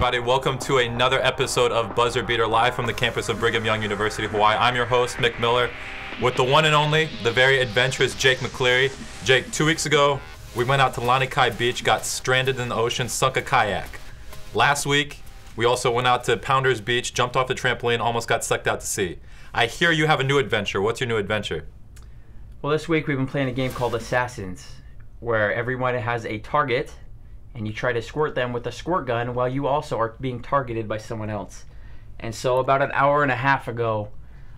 everybody. Welcome to another episode of Buzzer Beater live from the campus of Brigham Young University, Hawaii. I'm your host, Mick Miller, with the one and only, the very adventurous Jake McCleary. Jake, 2 weeks ago, we went out to Lanikai Beach, got stranded in the ocean, sunk a kayak. Last week, we also went out to Pounders Beach, jumped off the trampoline, almost got sucked out to sea. I hear you have a new adventure. What's your new adventure? Well, this week we've been playing a game called Assassins, where everyone has a target, and you try to squirt them with a squirt gun while you also are being targeted by someone else. And so about an hour and a half ago,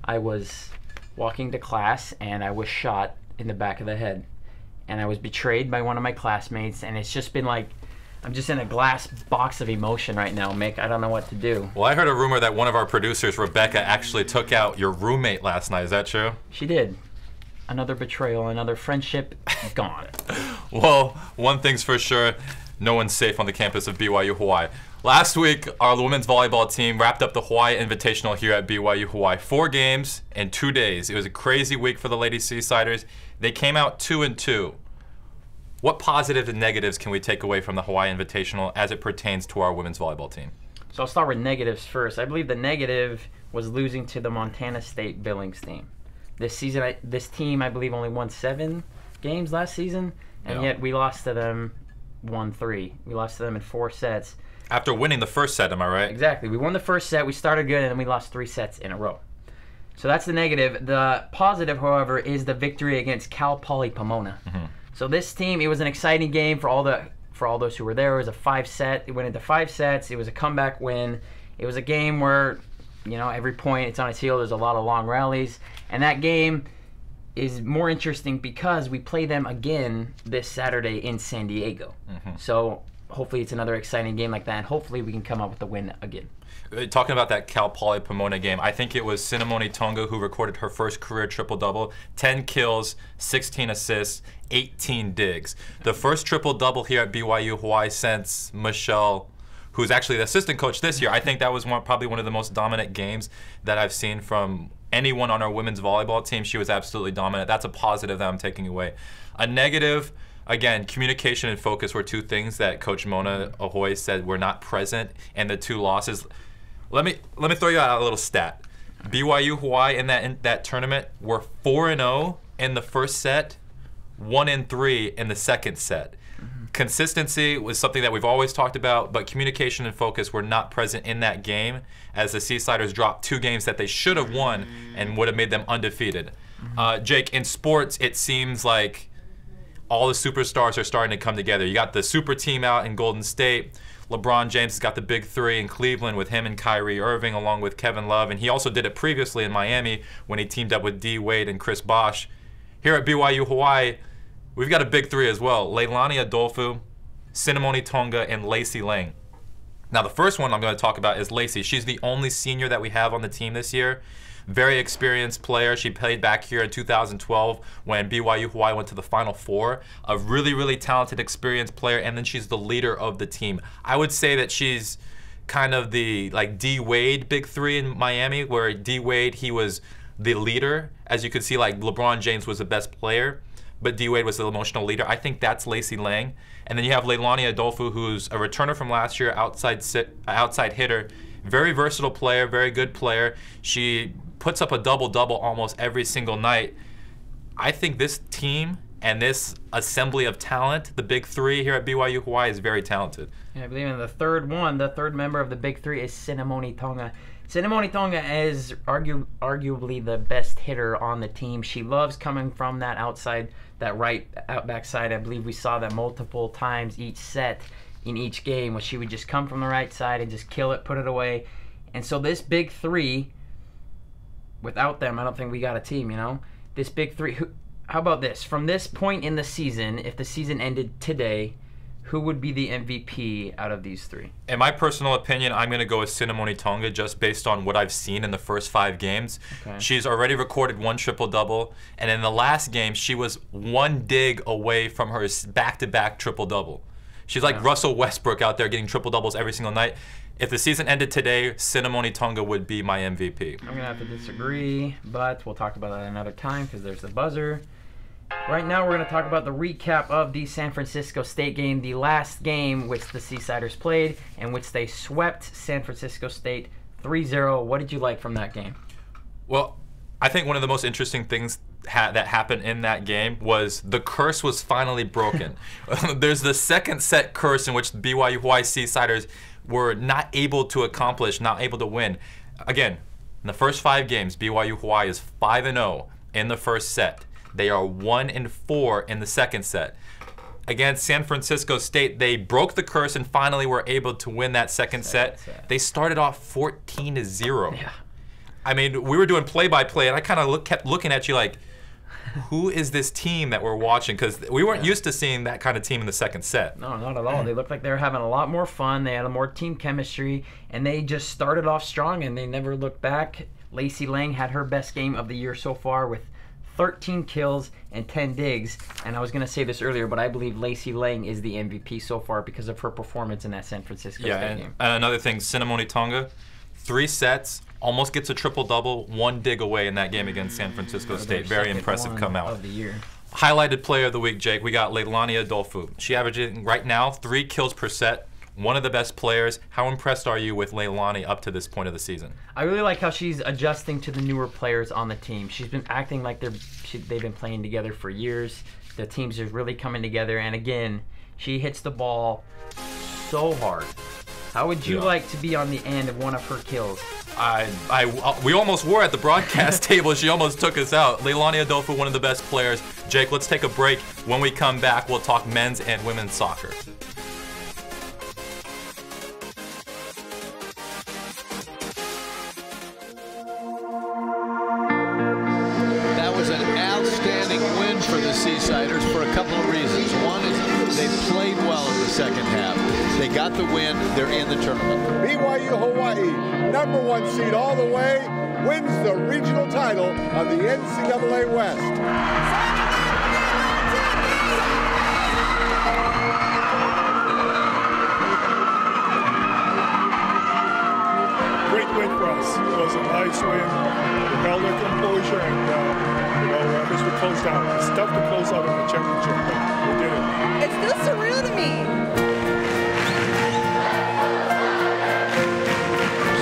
I was walking to class, and I was shot in the back of the head. And I was betrayed by one of my classmates, and it's just been like, I'm just in a glass box of emotion right now, Mick. I don't know what to do. Well, I heard a rumor that one of our producers, Rebecca, actually took out your roommate last night. Is that true? She did. Another betrayal, another friendship gone. Well, one thing's for sure, no one's safe on the campus of BYU-Hawaii. Last week, our women's volleyball team wrapped up the Hawaii Invitational here at BYU-Hawaii. 4 games in 2 days. It was a crazy week for the Lady Seasiders. They came out 2-2. What positives and negatives can we take away from the Hawaii Invitational as it pertains to our women's volleyball team? So I'll start with negatives first. I believe the negative was losing to the Montana State Billings team. This season, this team, I believe, only won 7 games last season, and yet we lost to them 1-3. We lost to them in 4 sets. After winning the first set, am I right? Exactly. We won the first set, we started good, and then we lost 3 sets in a row. So that's the negative. The positive, however, is the victory against Cal Poly Pomona. So this team, it was an exciting game for all those who were there. It was a 5-set. It went into 5 sets. It was a comeback win. It was a game where, you know, every point it's on its heel. There's a lot of long rallies, and that game is more interesting because we play them again this Saturday in San Diego. So hopefully it's another exciting game like that, and hopefully we can come up with a win again. Talking about that Cal Poly Pomona game, I think it was Cinnamoni Tonga who recorded her first career triple-double. 10 kills, 16 assists, 18 digs. The first triple-double here at BYU-Hawaii since Michelle, who's actually the assistant coach this year. I think that was probably one of the most dominant games that I've seen from anyone on our women's volleyball team. She was absolutely dominant. That's a positive that I'm taking away. A negative, again, communication and focus were 2 things that Coach Mona Ahoy said were not present in the 2 losses. Let me throw you out a little stat. BYU-Hawaii in that tournament were 4-0 in the first set, 1-3 in the second set. Consistency was something that we've always talked about, but communication and focus were not present in that game as the Seasiders dropped 2 games that they should have won and would have made them undefeated. Jake, in sports, it seems like all the superstars are starting to come together. You got the super team out in Golden State. LeBron James has got the big 3 in Cleveland with him and Kyrie Irving along with Kevin Love, and he also did it previously in Miami when he teamed up with D. Wade and Chris Bosh. Here at BYU-Hawaii, we've got a big 3 as well. Leilani Adolfo, Cinnamoni Tonga, and Lacey Lang. Now, the first one I'm going to talk about is Lacey. She's the only senior that we have on the team this year. Very experienced player. She played back here in 2012 when BYU-Hawaii went to the Final Four. A really, really talented, experienced player, and then she's the leader of the team. I would say that she's kind of the like D. Wade big 3 in Miami, where D. Wade, he was the leader. As you could see, like LeBron James was the best player, but D. Wade was the emotional leader. I think that's Lacey Lang. And then you have Leilani Adolfo, who's a returner from last year, outside hitter. Very versatile player, very good player. She puts up a double-double almost every single night. I think this team and this assembly of talent, the big 3 here at BYU-Hawaii, is very talented. Yeah, I believe in the third member of the big 3 is Cinnamoni Tonga. Cinnamoni Tonga is arguably the best hitter on the team. She loves coming from that outside, that right back side. I believe we saw that multiple times each set in each game, where she would just come from the right side and just kill it, put it away. And so this big 3, without them, I don't think we got a team, you know? This big 3, how about this? From this point in the season, if the season ended today, who would be the MVP out of these 3? In my personal opinion, I'm going to go with Cinnamoni Tonga just based on what I've seen in the first 5 games. Okay. She's already recorded 1 triple-double, and in the last game, she was 1 dig away from her back-to-back triple-double. She's like Russell Westbrook out there getting triple-doubles every single night. If the season ended today, Cinnamoni Tonga would be my MVP. I'm going to have to disagree, but we'll talk about that another time because there's the buzzer. Right now, we're going to talk about the recap of the San Francisco State game, the last game which the Seasiders played, in which they swept San Francisco State 3-0. What did you like from that game? Well, I think one of the most interesting things that happened in that game was the curse was finally broken. There's the second set curse in which the BYU-Hawaii Seasiders were not able to accomplish, not able to win. Again, in the first 5 games, BYU-Hawaii is 5-0 in the first set. They are 1-4 in the second set. Against San Francisco State, they broke the curse and finally were able to win that second set. They started off 14-0. Yeah. I mean, we were doing play-by-play, and I kind of kept looking at you like, who is this team that we're watching? Because we weren't used to seeing that kind of team in the second set. No, not at all. They looked like they were having a lot more fun. They had a more team chemistry, and they just started off strong, and they never looked back. Lacey Lang had her best game of the year so far with 13 kills and 10 digs. And I was going to say this earlier, but I believe Lacey Lang is the MVP so far because of her performance in that San Francisco State game. And another thing, Cinnamoni Tonga, 3 sets, almost gets a triple-double, 1 dig away in that game against San Francisco State. Very impressive come out. Of the year. Highlighted player of the week, Jake, we got Leilani Adolfo. She averaging right now 3 kills per set. One of the best players. How impressed are you with Leilani up to this point of the season? I really like how she's adjusting to the newer players on the team. She's been acting like they've been playing together for years. The teams are really coming together, and again, she hits the ball so hard. How would you like to be on the end of one of her kills? We almost were at the broadcast table. She almost took us out. Leilani Adolfo, one of the best players. Jake, let's take a break. When we come back, we'll talk men's and women's soccer. For the Seasiders for a couple of reasons. One is they played well in the second half. They got the win. They're in the tournament. BYU-Hawaii, #1 seed all the way, wins the regional title of the NCAA West. Great win for us. It was a nice win. We held our composure and as we closed out. It's tough to close out in the championship, but we did it. It's still surreal to me.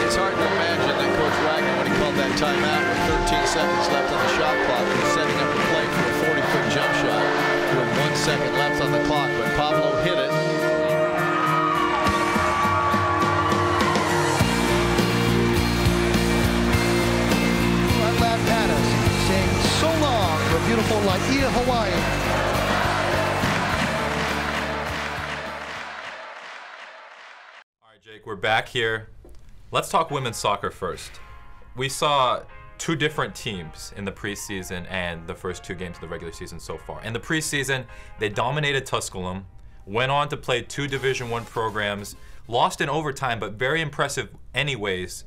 It's hard to imagine that Coach Wagner, when he called that timeout with 13 seconds left on the shot clock, was setting up a play for a 40-foot jump shot with 1 second left on the clock, but Pablo hit it. I laughed at us, saying so long for beautiful Laia, Hawaii. All right, Jake, we're back here. Let's talk women's soccer first. We saw 2 different teams in the preseason and the first 2 games of the regular season so far. In the preseason, they dominated Tusculum, went on to play 2 Division I programs, lost in overtime, but very impressive anyways.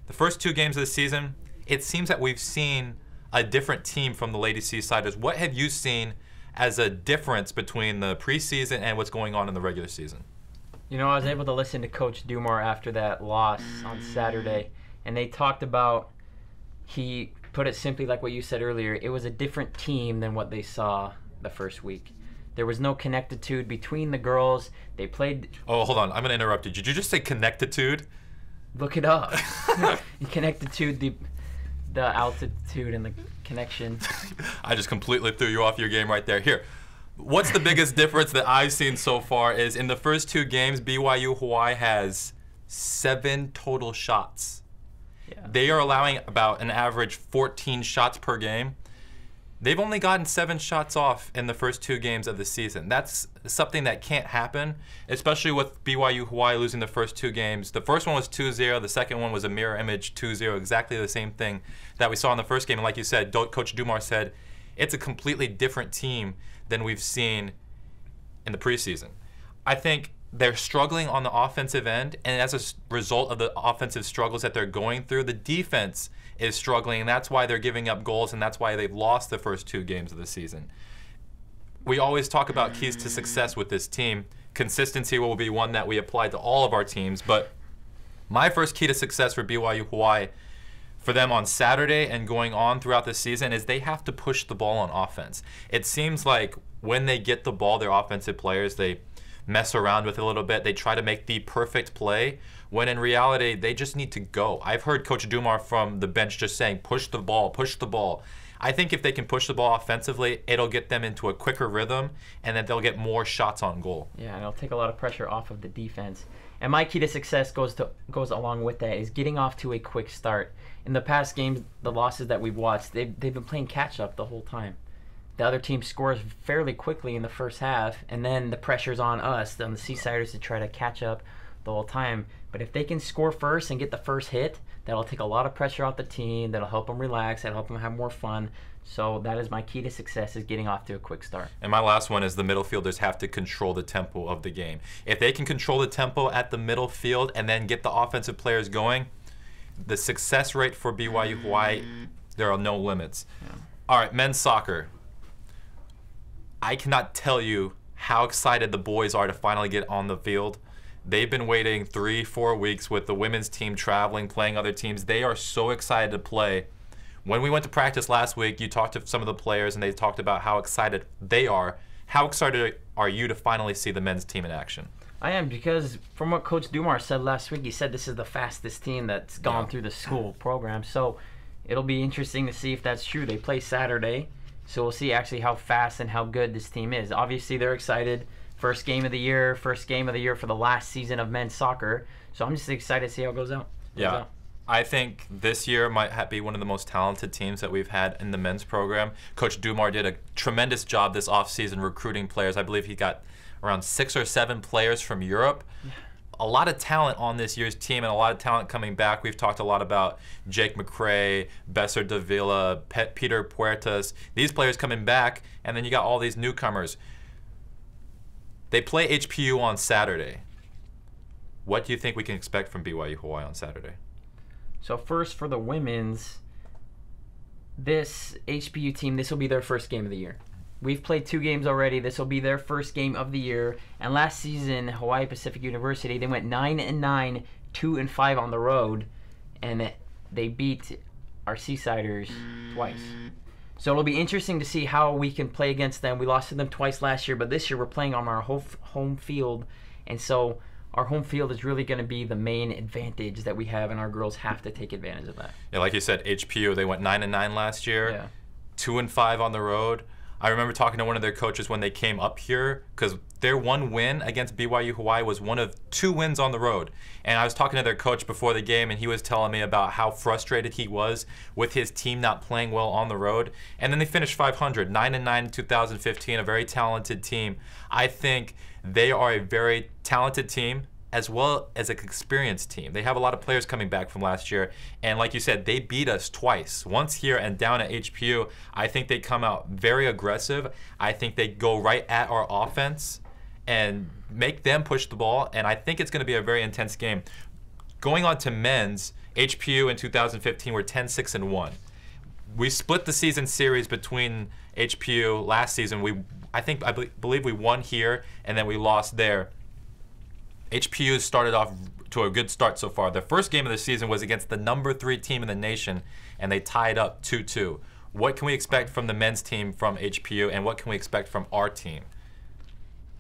The first 2 games of the season, it seems that we've seen a different team from the Lady Seasiders. What have you seen as a difference between the preseason and what's going on in the regular season? You know, I was able to listen to Coach Dumar after that loss on Saturday, and they talked about, he put it simply like what you said earlier, it was a different team than what they saw the first week. There was no connectitude between the girls. They played... Oh, hold on. I'm going to interrupt you. Did you just say connectitude? Look it up. Connectitude, the altitude and the connection. I just completely threw you off your game right there. Here, what's the biggest difference that I've seen so far is in the first 2 games, BYU-Hawaii has 7 total shots. Yeah. They are allowing about an average 14 shots per game. They've only gotten 7 shots off in the first 2 games of the season. That's something that can't happen, especially with BYU-Hawaii losing the first 2 games. The first one was 2-0. The second one was a mirror image 2-0, exactly the same thing that we saw in the first game. And like you said, Coach Dumar said, it's a completely different team than we've seen in the preseason. I think they're struggling on the offensive end, and as a result of the offensive struggles that they're going through, the defense is struggling, and that's why they're giving up goals, and that's why they've lost the first 2 games of the season. We always talk about keys to success with this team. Consistency will be one that we apply to all of our teams, but my first key to success for BYU-Hawaii, for them on Saturday and going on throughout the season is they have to push the ball on offense. It seems like when they get the ball, their offensive players, they mess around with it a little bit. They try to make the perfect play, when in reality, they just need to go. I've heard Coach Dumar from the bench just saying, push the ball, push the ball. I think if they can push the ball offensively, it'll get them into a quicker rhythm, and then they'll get more shots on goal. Yeah, and it'll take a lot of pressure off of the defense. And my key to success goes along with that is getting off to a quick start. In the past games, the losses that we've watched, they've been playing catch-up the whole time. The other team scores fairly quickly in the first half, and then the pressure's on us, on the Seasiders, to try to catch up the whole time. But if they can score first and get the first hit, that'll take a lot of pressure off the team. That'll help them relax. That'll help them have more fun. So that is my key to success, is getting off to a quick start. And my last one is the middle fielders have to control the tempo of the game. If they can control the tempo at the middle field and then get the offensive players going, the success rate for BYU-Hawaii, there are no limits. Yeah. All right, men's soccer. I cannot tell you how excited the boys are to finally get on the field. They've been waiting 3-4 weeks with the women's team traveling, playing other teams. They are so excited to play. When we went to practice last week, you talked to some of the players, and they talked about how excited they are. How excited are you to finally see the men's team in action? I am, because from what Coach Dumar said last week, he said this is the fastest team that's gone through the school program. So it'll be interesting to see if that's true. They play Saturday, so we'll see actually how fast and how good this team is. Obviously, they're excited. First game of the year for the last season of men's soccer. So I'm just excited to see how it goes out. Yeah. I think this year might be one of the most talented teams that we've had in the men's program. Coach Dumar did a tremendous job this offseason recruiting players. I believe he got around 6 or 7 players from Europe. Yeah. A lot of talent on this year's team, and a lot of talent coming back. We've talked a lot about Jake McCrae, Besser Davila, Peter Puertas. These players coming back, and then you got all these newcomers. They play HPU on Saturday. What do you think we can expect from BYU-Hawaii on Saturday? So first, for the women's, this HPU team, this will be their first game of the year. We've played 2 games already. This will be their first game of the year. And last season, Hawaii Pacific University, they went 9-9, 2-5 on the road, and they beat our Seasiders twice. So it'll be interesting to see how we can play against them. We lost to them twice last year, but this year we're playing on our home field. And so our home field is really going to be the main advantage that we have, and our girls have to take advantage of that. Yeah, like you said, HPU, they went 9-9 last year, yeah. 2-5 on the road. I remember talking to one of their coaches when they came up here, because their one win against BYU-Hawaii was one of 2 wins on the road. And I was talking to their coach before the game, and he was telling me about how frustrated he was with his team not playing well on the road. And then they finished 500, 9-9 in 2015, a very talented team. I think they are a very talented team, as well as an experienced team. They have a lot of players coming back from last year, and like you said, they beat us twice, once here and down at HPU. I think they come out very aggressive. I think they go right at our offense and make them push the ball, and I think it's going to be a very intense game. Going on to men's, HPU in 2015 were 10-6-1. We split the season series between HPU last season. I believe we won here, and then we lost there. HPU started off to a good start so far. The first game of the season was against the number 3 team in the nation, and they tied up 2-2. What can we expect from the men's team from HPU, and what can we expect from our team?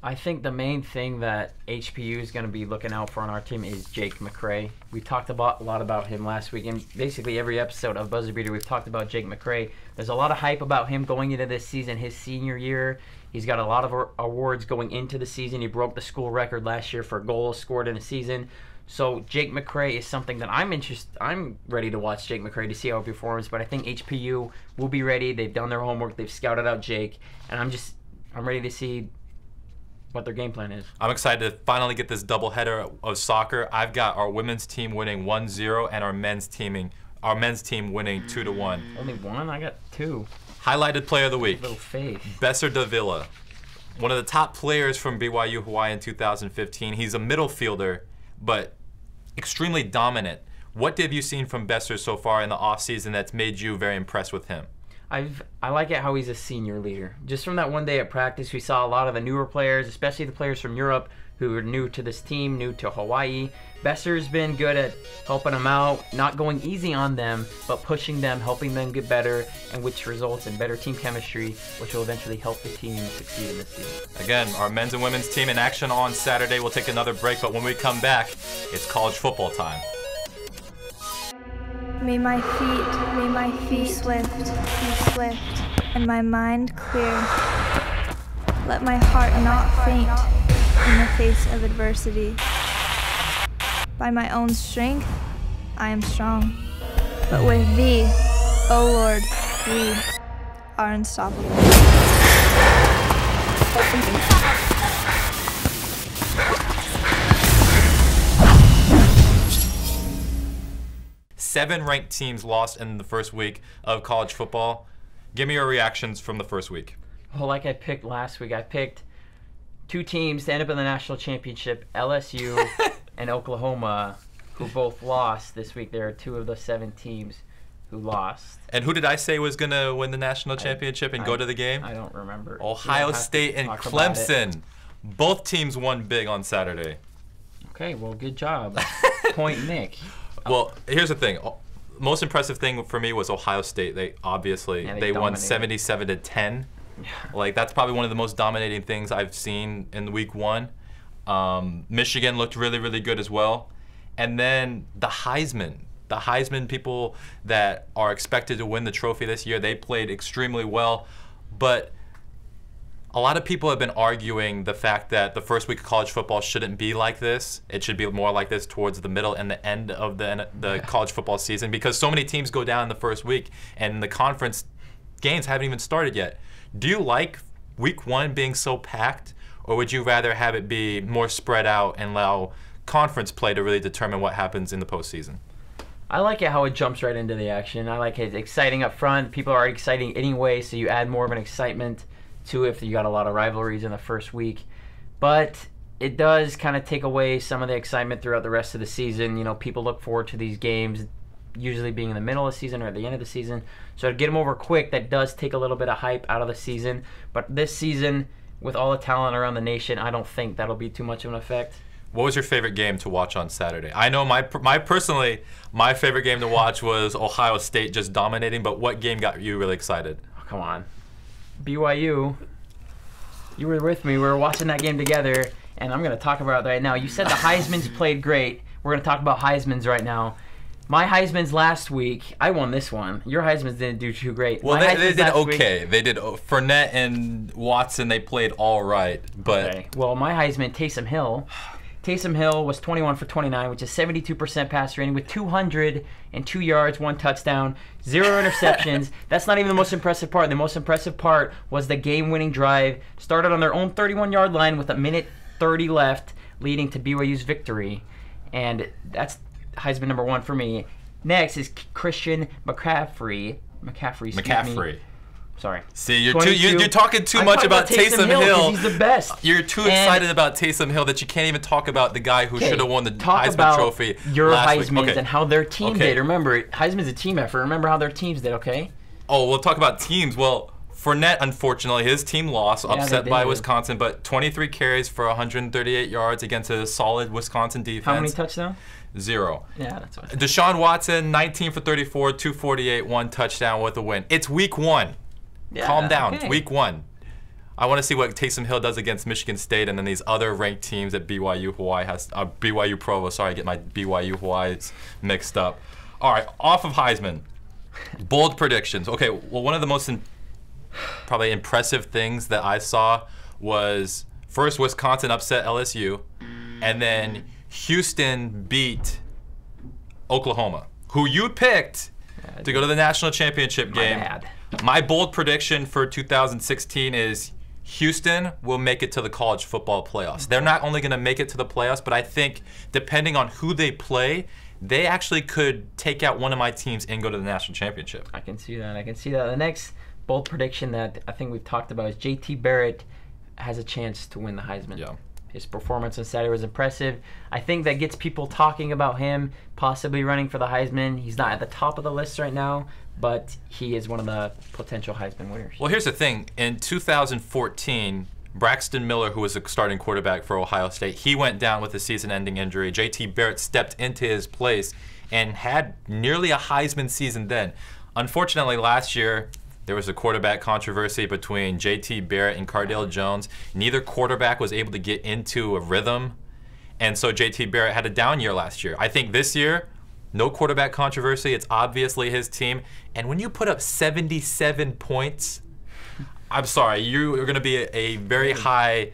I think the main thing that HPU is going to be looking out for on our team is Jake McCrae. We talked a lot about him last week, and basically every episode of Buzzer Beater we've talked about Jake McCrae. There's a lot of hype about him going into this season, his senior year. He's got a lot of awards going into the season. He broke the school record last year for goals scored in a season. So Jake McCrae is something that I'm ready to watch Jake McCrae to see how he performs, but I think HPU will be ready. They've done their homework. They've scouted out Jake, and I'm ready to see what their game plan is. I'm excited to finally get this doubleheader of soccer. I've got our women's team winning 1-0 and our men's team winning 2-1. Only one? I got 2. Highlighted player of the week. Little faith. Besser Davila, one of the top players from BYU-Hawaii in 2015. He's a middle fielder, but extremely dominant. What have you seen from Besser so far in the offseason that's made you very impressed with him? I like it how he's a senior leader. Just from that one day at practice, we saw a lot of the newer players, especially the players from Europe, who are new to this team, new to Hawaii. Besser's been good at helping them out, not going easy on them, but pushing them, helping them get better, and which results in better team chemistry, which will eventually help the team succeed in this season. Again, our men's and women's team in action on Saturday. We'll take another break, but when we come back, it's college football time. May my feet be swift, and my mind clear. Let my heart not faint in the face of adversity. By my own strength, I am strong. But with Thee, O Lord, we are unstoppable. 7 ranked teams lost in the first week of college football. Give me your reactions from the first week. Well, like I picked last week, I picked 2 teams to end up in the national championship, LSU and Oklahoma, who both lost this week. There are 2 of the 7 teams who lost. And who did I say was going to win the national championship and go to the game? I don't remember. Ohio State and Clemson. Both teams won big on Saturday. Okay, well, good job. Point Nick. Well, here's the thing. Most impressive thing for me was Ohio State. They obviously they won 77-10. Yeah. Like, that's probably one of the most dominating things I've seen in week 1. Michigan looked really, really good as well. And then the Heisman people that are expected to win the trophy this year, they played extremely well. But a lot of people have been arguing the fact that the first week of college football shouldn't be like this. It should be more like this towards the middle and the end of the college football season, because so many teams go down in the first week and the conference games haven't even started yet. Do you like week 1 being so packed, or would you rather have it be more spread out and allow conference play to really determine what happens in the postseason? I like it how it jumps right into the action. I like it exciting up front. People are exciting anyway, so you add more of an excitement to if you got a lot of rivalries in the first week. But it does kind of take away some of the excitement throughout the rest of the season. You know, people look forward to these games usually being in the middle of the season or at the end of the season. So to get them over quick, that does take a little bit of hype out of the season. But this season, with all the talent around the nation, I don't think that'll be too much of an effect. What was your favorite game to watch on Saturday? I know my favorite game to watch was Ohio State just dominating, but what game got you really excited? Oh, come on. BYU, you were with me. We were watching that game together, and I'm going to talk about it right now. You said the Heisman's played great. We're going to talk about Heisman's right now. My Heisman's last week, I won this one. Your Heisman's didn't do too great. Well, they did okay. They did. Fournette and Watson, they played all right. But okay. Well, my Heisman, Taysom Hill. Taysom Hill was 21 for 29, which is 72% passer rating with 202 yards, 1 touchdown, 0 interceptions. That's not even the most impressive part. The most impressive part was the game-winning drive. Started on their own 31-yard line with 1:30 left, leading to BYU's victory. And that's Heisman number 1 for me. Next is Christian McCaffrey. McCaffrey. Sorry. See, you're talking too much about Taysom Hill. He's the best. You're too excited about Taysom Hill that you can't even talk about the guy who should have won the Heisman Trophy your last Heisman's week. And how their team did. Remember, Heisman's a team effort. Remember how their teams did, okay? Oh, we'll talk about teams. Well, Fournette, unfortunately, his team lost, upset by Wisconsin, but 23 carries for 138 yards against a solid Wisconsin defense. How many touchdowns? 0. Yeah, that's what I Deshaun Watson, 19 for 34, 248, 1 touchdown with a win. It's week 1. Yeah, calm down. Okay. Week 1. I want to see what Taysom Hill does against Michigan State and then these other ranked teams that BYU-Hawaii has. BYU Provo. Sorry, I get my BYU-Hawaii's mixed up. All right, off of Heisman. Bold predictions. Okay, well, one of the most probably impressive things that I saw was first Wisconsin upset LSU, and then Houston beat Oklahoma, who you picked to go to the national championship game. My bold prediction for 2016 is Houston will make it to the college football playoffs. They're not only going to make it to the playoffs, but I think depending on who they play, they actually could take out one of my teams and go to the national championship. I can see that. I can see that. The next bold prediction that I think we've talked about is JT Barrett has a chance to win the Heisman. Yeah. His performance on Saturday was impressive. I think that gets people talking about him possibly running for the Heisman. He's not at the top of the list right now, but he is one of the potential Heisman winners. Well, here's the thing. In 2014, Braxton Miller, who was a starting quarterback for Ohio State, he went down with a season-ending injury. J.T. Barrett stepped into his place and had nearly a Heisman season then. Unfortunately, last year, there was a quarterback controversy between J.T. Barrett and Cardale Jones. Neither quarterback was able to get into a rhythm, and so J.T. Barrett had a down year last year. I think this year, no quarterback controversy. It's obviously his team. And when you put up 77 points, I'm sorry, you are going to be a very high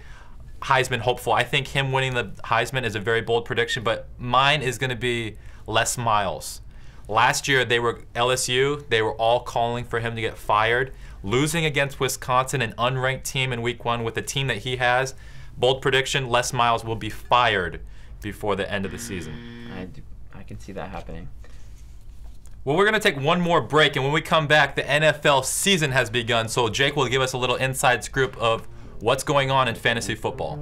Heisman hopeful. I think him winning the Heisman is a very bold prediction, but mine is going to be Les Miles. Last year, LSU, they were all calling for him to get fired. Losing against Wisconsin, an unranked team in week 1 with the team that he has, bold prediction, Les Miles will be fired before the end of the season. I can see that happening. Well, we're going to take one more break, and when we come back, the NFL season has begun. So Jake will give us a little inside scoop of what's going on in fantasy football.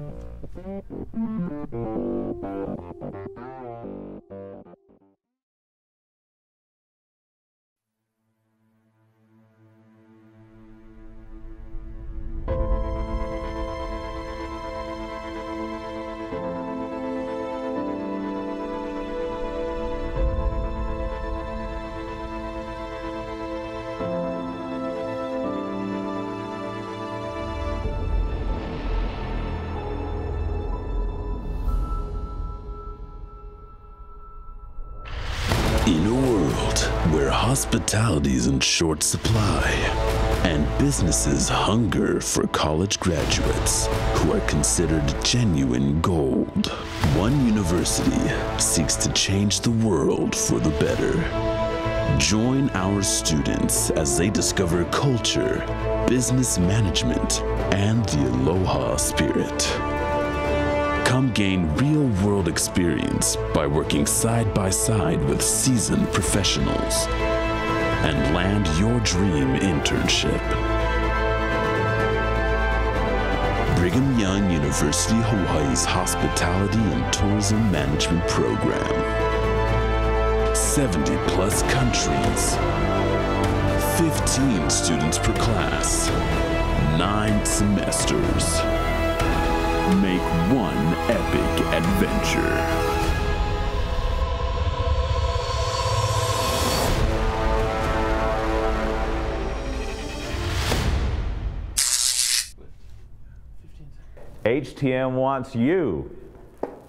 In a world where hospitality is in short supply and businesses hunger for college graduates who are considered genuine gold, one university seeks to change the world for the better. Join our students as they discover culture, business management, and the Aloha spirit. Come gain real-world experience by working side by side with seasoned professionals and land your dream internship. Brigham Young University Hawaii's Hospitality and Tourism Management Program. 70+ countries, 15 students per class, 9 semesters. Make one epic adventure. HTM wants you.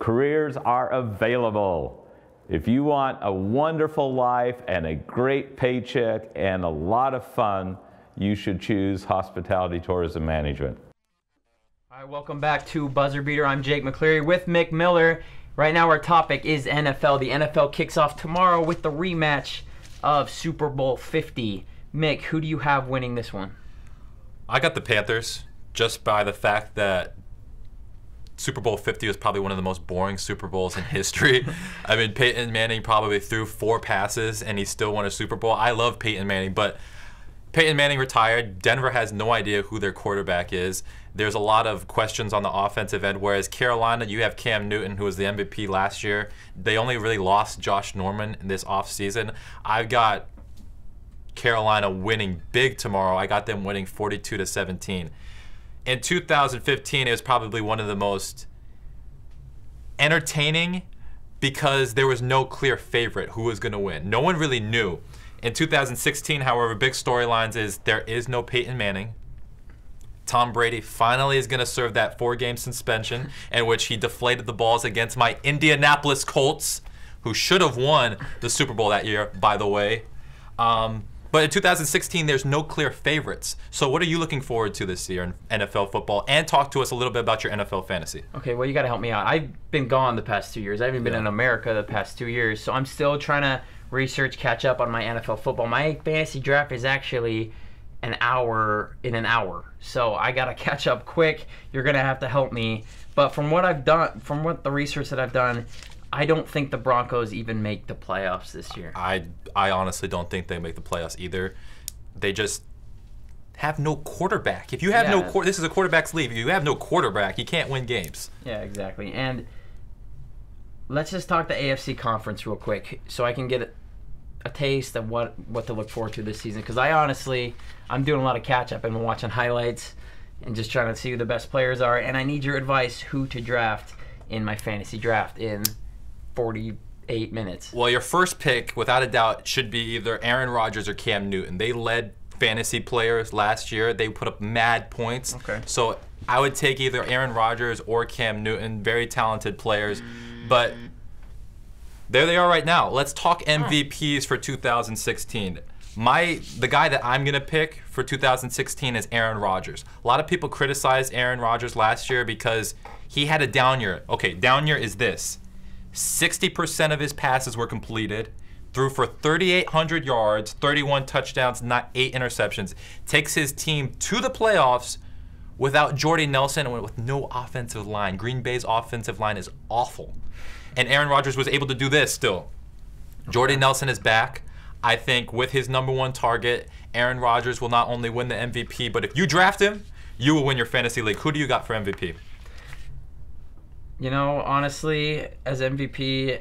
Careers are available. If you want a wonderful life and a great paycheck and a lot of fun, you should choose Hospitality Tourism Management. All right, welcome back to Buzzer Beater. I'm Jake McCleary with Mick Miller. Right now our topic is NFL. The NFL kicks off tomorrow with the rematch of Super Bowl 50. Mick, who do you have winning this one? I got the Panthers just by the fact that Super Bowl 50 was probably one of the most boring Super Bowls in history. I mean, Peyton Manning probably threw 4 passes and he still won a Super Bowl. I love Peyton Manning, but Peyton Manning retired. Denver has no idea who their quarterback is. There's a lot of questions on the offensive end, whereas Carolina, you have Cam Newton, who was the MVP last year. They only really lost Josh Norman in this offseason. I've got Carolina winning big tomorrow. I got them winning 42-17. In 2015, it was probably one of the most entertaining because there was no clear favorite who was going to win. No one really knew. In 2016, however, big storylines is there is no Peyton Manning. Tom Brady finally is going to serve that 4-game suspension in which he deflated the balls against my Indianapolis Colts, who should have won the Super Bowl that year, by the way. But in 2016, there's no clear favorites. So what are you looking forward to this year in NFL football? And talk to us a little bit about your NFL fantasy. Okay, well, you got to help me out. I've been gone the past 2 years. I haven't been in America the past 2 years. So I'm still trying to research, catch up on my NFL football. My fantasy draft is actually in an hour. So I got to catch up quick. You're going to have to help me. But from what I've done, from what the research that I've done, I don't think the Broncos even make the playoffs this year. I honestly don't think they make the playoffs either. They just have no quarterback. If you have this is a quarterback's league. If you have no quarterback, you can't win games. Yeah, exactly. And let's just talk the AFC conference real quick so I can get a taste of what to look forward to this season. Because I'm doing a lot of catch up. I've been watching highlights. and just trying to see who the best players are. And I need your advice who to draft in my fantasy draft in 48 minutes. Well, your first pick, without a doubt, should be either Aaron Rodgers or Cam Newton. They led fantasy players last year. They put up mad points. Okay. So I would take either Aaron Rodgers or Cam Newton. Very talented players. But there they are right now. Let's talk MVPs for 2016. The guy that I'm going to pick for 2016 is Aaron Rodgers. A lot of people criticized Aaron Rodgers last year because he had a down year. Okay, down year is this. 60% of his passes were completed, threw for 3,800 yards, 31 touchdowns, not 8 interceptions. Takes his team to the playoffs without Jordy Nelson and with no offensive line. Green Bay's offensive line is awful. And Aaron Rodgers was able to do this still. Jordy Nelson is back. I think with his #1 target, Aaron Rodgers will not only win the MVP, but if you draft him, you will win your fantasy league. Who do you got for MVP? You know, honestly, as MVP,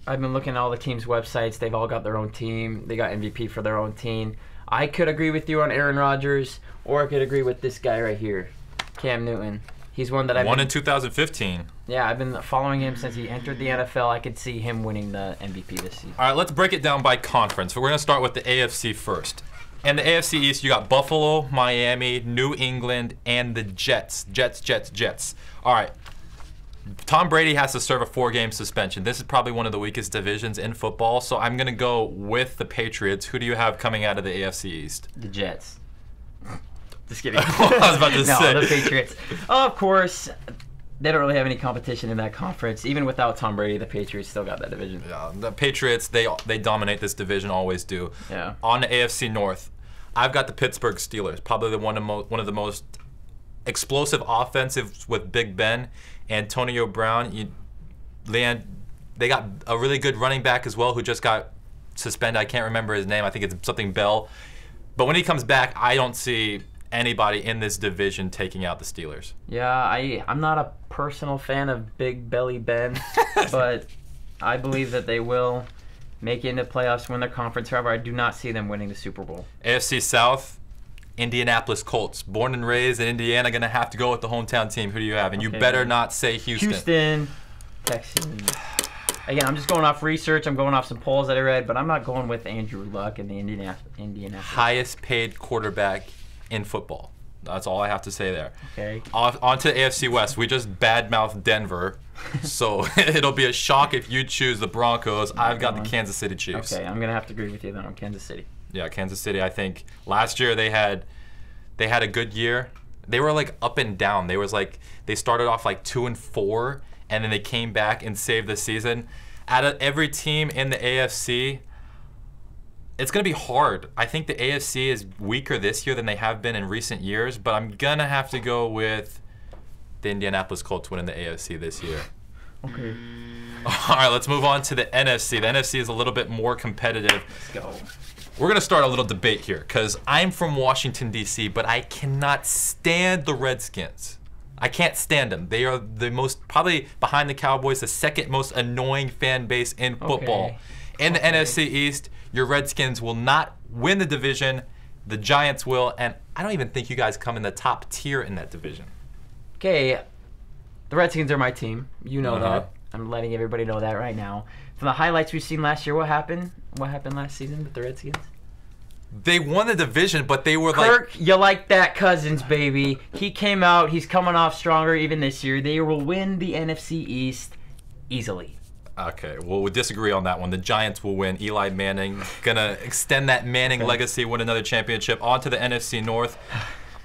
I've been looking at all the teams' websites. They've all got their own team. They got MVP for their own team. I could agree with you on Aaron Rodgers, or I could agree with this guy right here, Cam Newton. He's one that I've won in 2015. Yeah, I've been following him since he entered the NFL. I could see him winning the MVP this season. All right, let's break it down by conference. We're going to start with the AFC first. In the AFC East, you got Buffalo, Miami, New England, and the Jets. Jets. All right. Tom Brady has to serve a 4-game suspension. This is probably one of the weakest divisions in football, so I'm going to go with the Patriots. Who do you have coming out of the AFC East? The Jets. Just kidding. I was about to say. No, the Patriots. Of course, they don't really have any competition in that conference. Even without Tom Brady, the Patriots still got that division. Yeah, the Patriots, they dominate this division, always do. Yeah. On the AFC North, I've got the Pittsburgh Steelers, probably one of the most explosive offensive with Big Ben, Antonio Brown. They got a really good running back as well who just got suspended. I can't remember his name. I think it's something Bell. But when he comes back, I don't see anybody in this division taking out the Steelers. Yeah, I'm not a personal fan of Big Belly Ben, but I believe that they will make it into playoffs, win their conference. However, I do not see them winning the Super Bowl. AFC South, Indianapolis Colts. Born and raised in Indiana, going to have to go with the hometown team. Who do you have? And you better not say Houston. Houston, Texans. Again, I'm just going off research. I'm going off some polls that I read, but I'm not going with Andrew Luck and the Indianapolis. Highest paid quarterback in football. That's all I have to say there. Okay. On to the AFC West. We just badmouthed Denver, so it'll be a shock if you choose the Broncos. I've got the Kansas City Chiefs. Okay, I'm going to have to agree with you then on Kansas City. Yeah, Kansas City. I think last year they had a good year. They were like up and down. They started off like 2-4, and then they came back and saved the season. Out of every team in the AFC, it's going to be hard. I think the AFC is weaker this year than they have been in recent years, but I'm going to have to go with the Indianapolis Colts winning the AFC this year. Okay. All right, let's move on to the NFC. The NFC is a little bit more competitive. Let's go. We're going to start a little debate here because I'm from Washington, D.C., but I cannot stand the Redskins. I can't stand them. They are the most, probably behind the Cowboys, the second most annoying fan base in football. Okay. In the NFC East, your Redskins will not win the division. The Giants will, and I don't even think you guys come in the top tier in that division. Okay, the Redskins are my team. You know that. I'm letting everybody know that right now. From the highlights we've seen last year, what happened? What happened last season with the Redskins? They won the division, but they were Kirk, you like that Cousins, baby. He came out. He's coming off stronger even this year. They will win the NFC East easily. Okay, well, we disagree on that one. The Giants will win. Eli Manning gonna extend that Manning legacy, win another championship. On to the NFC North.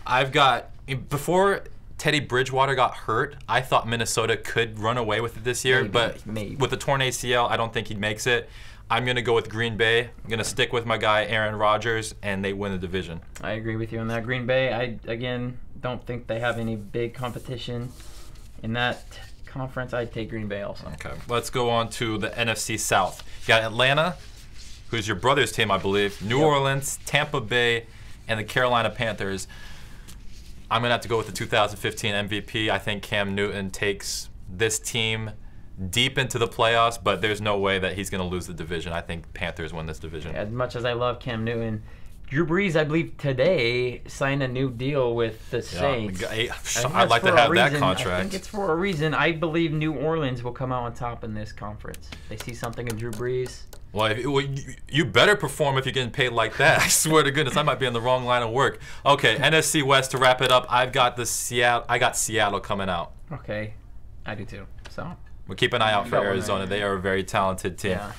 I've got, before Teddy Bridgewater got hurt, I thought Minnesota could run away with it this year, Maybe. With the torn ACL, I don't think he makes it. I'm going to go with Green Bay. I'm going to stick with my guy, Aaron Rodgers, and they win the division. I agree with you on that. Green Bay, I, again, don't think they have any big competition in that conference. I'd take Green Bay also. Okay, let's go on to the NFC South. You got Atlanta, who's your brother's team, I believe, New Orleans, Tampa Bay, and the Carolina Panthers. I'm going to have to go with the 2015 MVP. I think Cam Newton takes this team deep into the playoffs, but there's no way that he's going to lose the division. I think Panthers win this division. As much as I love Cam Newton, Drew Brees, I believe today, signed a new deal with the Saints. I'd like to have that contract. I think it's for a reason. I believe New Orleans will come out on top in this conference. They see something in Drew Brees. Well, you better perform if you're getting paid like that. I swear to goodness, I might be in the wrong line of work. Okay, NFC West to wrap it up. I got Seattle coming out. Okay, I do too. So we'll keep an eye out for Arizona. They are a very talented team. Yeah.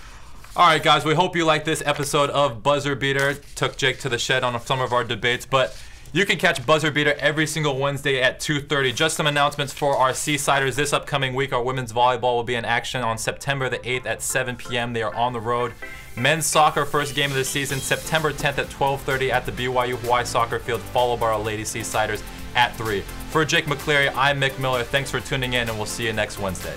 All right, guys, we hope you like this episode of Buzzer Beater. Took Jake to the shed on some of our debates, but you can catch Buzzer Beater every single Wednesday at 2:30. Just some announcements for our Seasiders. This upcoming week, our women's volleyball will be in action on September the 8th at 7 p.m. They are on the road. Men's soccer, first game of the season, September 10th at 12:30 at the BYU-Hawaii soccer field, followed by our Lady Seasiders at 3. For Jake McCleary, I'm Mick Miller. Thanks for tuning in, and we'll see you next Wednesday.